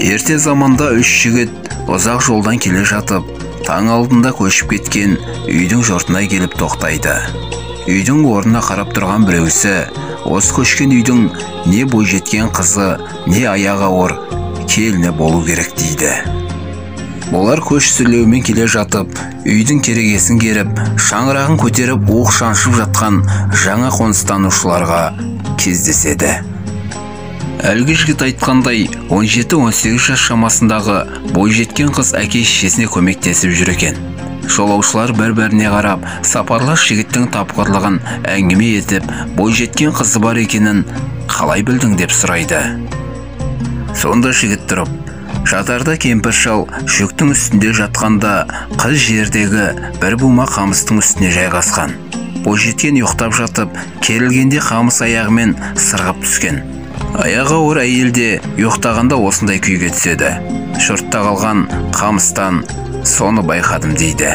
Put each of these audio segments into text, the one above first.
Ерте заманда үш жігіт ұзақ жолдан келе жатып, таң алдында көшіп кеткен үйдің жұртына келіп тоқтайды. Үйдің орнына қарап тұрған біреусі, осы көшкен үйдің не бойжеткен қызы, не аяғы ауыр келіні болу керек дейді. Олар көш сүрлеумен келе жатып, үйдің керегесін керіп, шаңырағын көтеріп оқ шаншып жатқан жаңа қоныстанушыларға кездеседі. Әлгі жігіт айтқандай 17-18 жас шамасындағы бойжеткен қыз әке-шешесіне көмектесіп жүр екен. Жолаушылар бір-біріне қарап, сапарлас жігіттің тапқырлығын әңгіме етіп, бойжеткен қызы бар екенін қалай білдің деп сұрайды. Сонда жігіт тұрып, жатарда кемпір шал жүктің үстінде жатқанда қыз жердегі бір бума қамыстың үстіне жайғасқан. Бойжеткен ұйықтап жатып, керілгенде қамыс аяғымен сырғып түскен. Аяғы ауыр әйелде ұйықтағанда осындай күйге түседі. Жұртта қалған қамыстан соны байқадым дейді.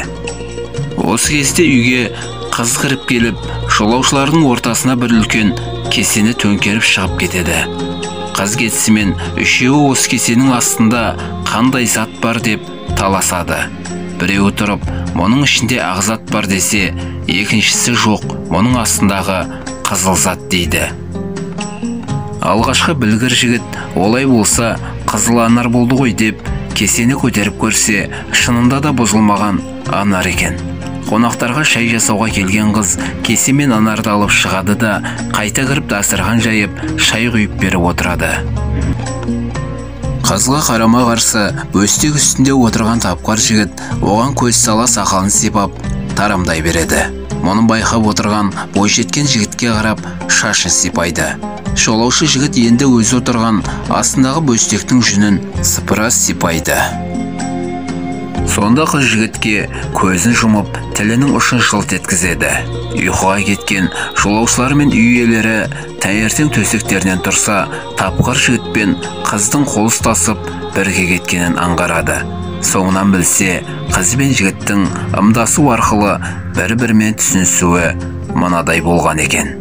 Осы кезде үйге қыз кіріп келіп, жолаушылардың ортасына бір үлкен кесені төңкеріп шығып кетеді. Қыз кетісімен үшеуі осы кесенің астында қандай зат бар деп таласады. Біреуі тұрып, мұның ішінде ақ зат бар десе, екіншісі жоқ, мұның астындағы қызыл зат дейді. Алғашқы білгір жігіт, олай болса қызыл анар болды ғой деп, кесені көтеріп көрсе, шынында да бұзылмаған анар екен. Қонақтарға шай жасауға келген қыз кесемен анарды алып шығады да, қайта кіріп дастархан жайып, шай құйып беріп отырады. Қызға қарама-қарсы бөстек үстінде отырған тапқыр жігіт оған көз сала сақалын сипап, тарамдай береді. Мұны байқап отырған бойжеткен жігітке қарап шашын сипайды. Жолаушы жігіт енді өзі отырған астындағы бөстектің жүнін сыпыра сипайды. Сонда қыз жігітке көзін жұмып, тілінің ұшын жылт еткізеді. Ұйқыға кеткен жолаушылар мен үй иелері таңертең төсектерінен тұрса, тапқыр жігіт пен қыздың қол ұстасып бірге кеткенін аңғарады. Соңынан білсе, қыз бен жігіттің ымдасу арқылы бір-бірімен түсінісуі мынадай болған екен.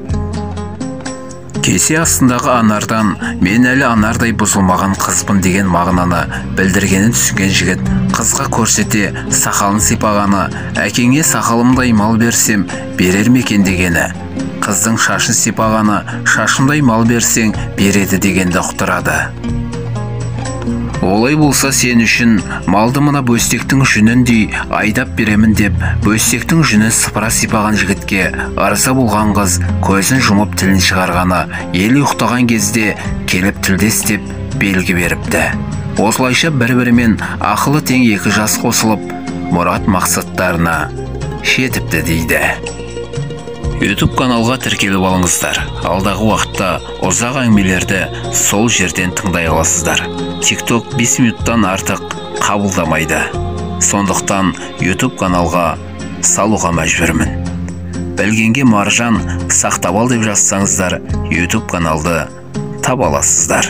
Кесе астындағы анардан мен әлі анардай бұзылмаған қызбын деген мағынаны білдіргенін түсінген жігіт қызға көрсете сақалын сипағаны, әкеңе сақалымдай мал берсем берер ме екен дегені, қыздың шашын сипағаны, шашымдай мал берсең береді дегенді ұқтырады. Олай болса сен үшін малды мына бөстектің жүніндей айдап беремін деп, бөстектің жүнін сыпыра сипаған жігітке ырза болған қыз көзін жұмып тілін шығарғаны, ел ұйықтаған кезде келіп тілдес деп белгі беріпті. Осылайша бір-бірімен ақылы тең екі жас қосылып, мұрат мақсаттарына жетіпті дейді. YouTube каналға тіркеліп алыңыздар. Алдағы уақытта ұзақ әңгімелерді сол жерден тыңдай аласыздар. TikTok 5 минуттан артық қабылдамайды. Сондықтан YouTube каналға салуға мәжбүрмін. Білгенге маржан сақтап ал деп жазсаңыздар, YouTube каналды таба аласыздар.